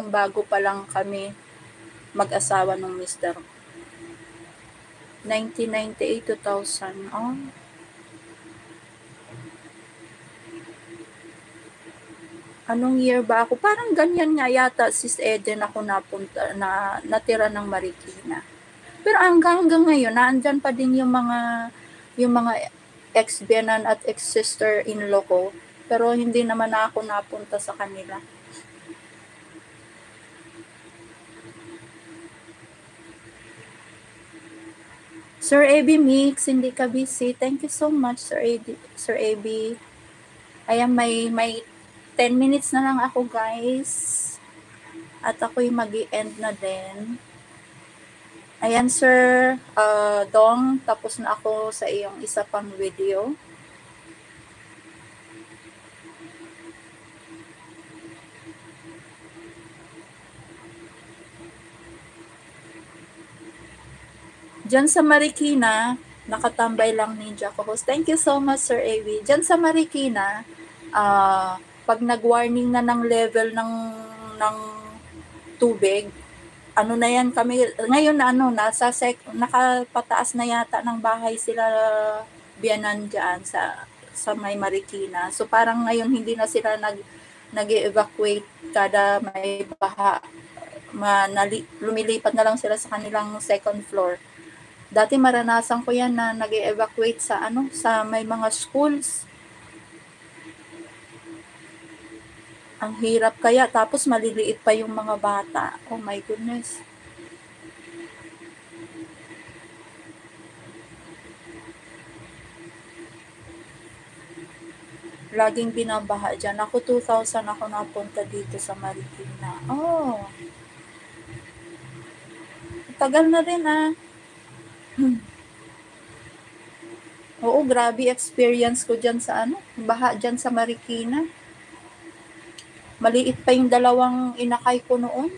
nung bago pa lang kami mag-asawa ng mister ko. 1998, 2000. Oh. Anong year ba ako? Parang ganyan nga yata, Sis Eden, ako natira ng Marikina. Pero hanggang ngayon, naandyan pa din yung mga ex-biyanan at ex-sister-in-law ko. Pero hindi naman ako napunta sa kanila. Sir AB Mix, hindi ka busy. Thank you so much, Sir AB. Ayan, may 10 minutes na lang ako, guys. At ako'y mag-i-end na din. Ayan, Sir Dong, tapos na ako sa iyong isa pang video. Diyan sa Marikina, nakatambay lang Ninja co-host. Thank you so much, Sir AV. Diyan sa Marikina, pag nag-warning na ng level ng tubig, ano na yan kami, ngayon na nakapataas na yata ng bahay sila biyanan dyan sa may Marikina. So parang ngayon hindi na sila nag-evacuate kada may baha. Lumilipat na lang sila sa kanilang second floor. Dati maranasan ko yan na nag-evacuate sa may mga schools. Ang hirap kaya, tapos maliliit pa yung mga bata. Oh my goodness. Laging binabaha dyan. Ako 2000 ako napunta dito sa Marikina. Oh. Tagal na rin Oo, grabe experience ko dyan sa baha dyan sa Marikina. Maliit pa yung dalawang inakay ko noon.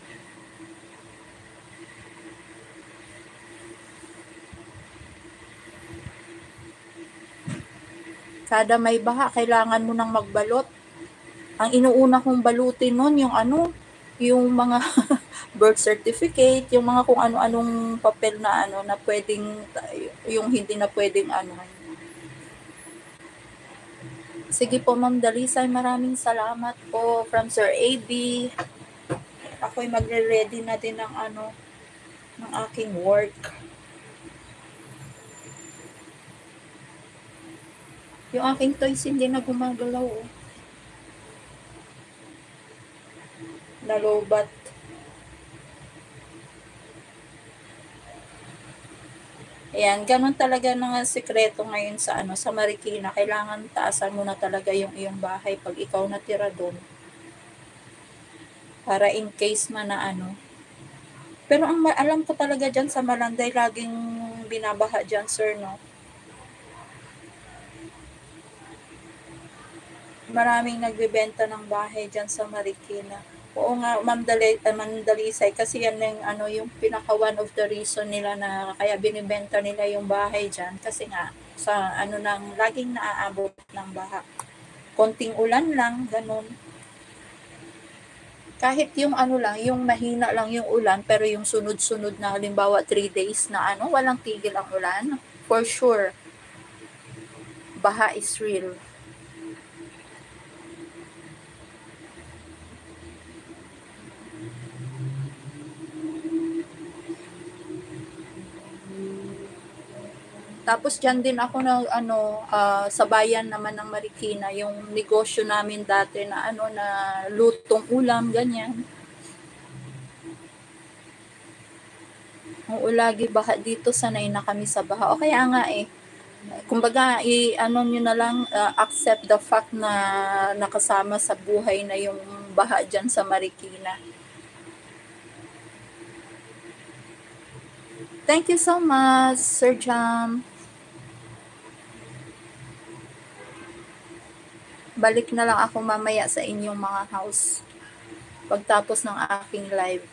Kada may baha, kailangan mo nang magbalot. Ang inuuna kong balutin noon yung mga birth certificate, yung mga kung ano-anong papel na na pwedeng, yung hindi na pwedeng Sige po, Ma'am Dalisay, maraming salamat po from Sir AB. Ako'y magre-ready na din ng ng aking work. Yung aking toys hindi na gumagalaw. Nalobat. Ayan, ganun talaga ng sikreto ngayon sa sa Marikina. Kailangan taasan mo na talaga yung iyong bahay pag ikaw natira doon. Para in case man na Pero ang alam ko talaga dyan sa Malanday, laging binabaha dyan, sir, no? Maraming nagbebenta ng bahay dyan sa Marikina. Oo nga, Ma'am Dalisay, kasi yan yung pinaka one of the reason nila na kaya binibenta nila yung bahay dyan. Kasi nga, sa nang laging naaabot ng baha. Konting ulan lang, ganun. Kahit yung lang, yung mahina lang yung ulan, pero yung sunod-sunod na halimbawa 3 days na walang tigil ang ulan, for sure, baha is real. Tapos dyan din ako na sa bayan naman ng Marikina, yung negosyo namin dati na na lutong ulam, ganyan. Oo, lagi baha dito, sanay na kami sa baha. O kaya nga kumbaga nyo na lang, accept the fact na nakasama sa buhay na yung baha dyan sa Marikina. Thank you so much, Sir Jam. Balik na lang ako mamaya sa inyong mga house pagtapos ng aking live.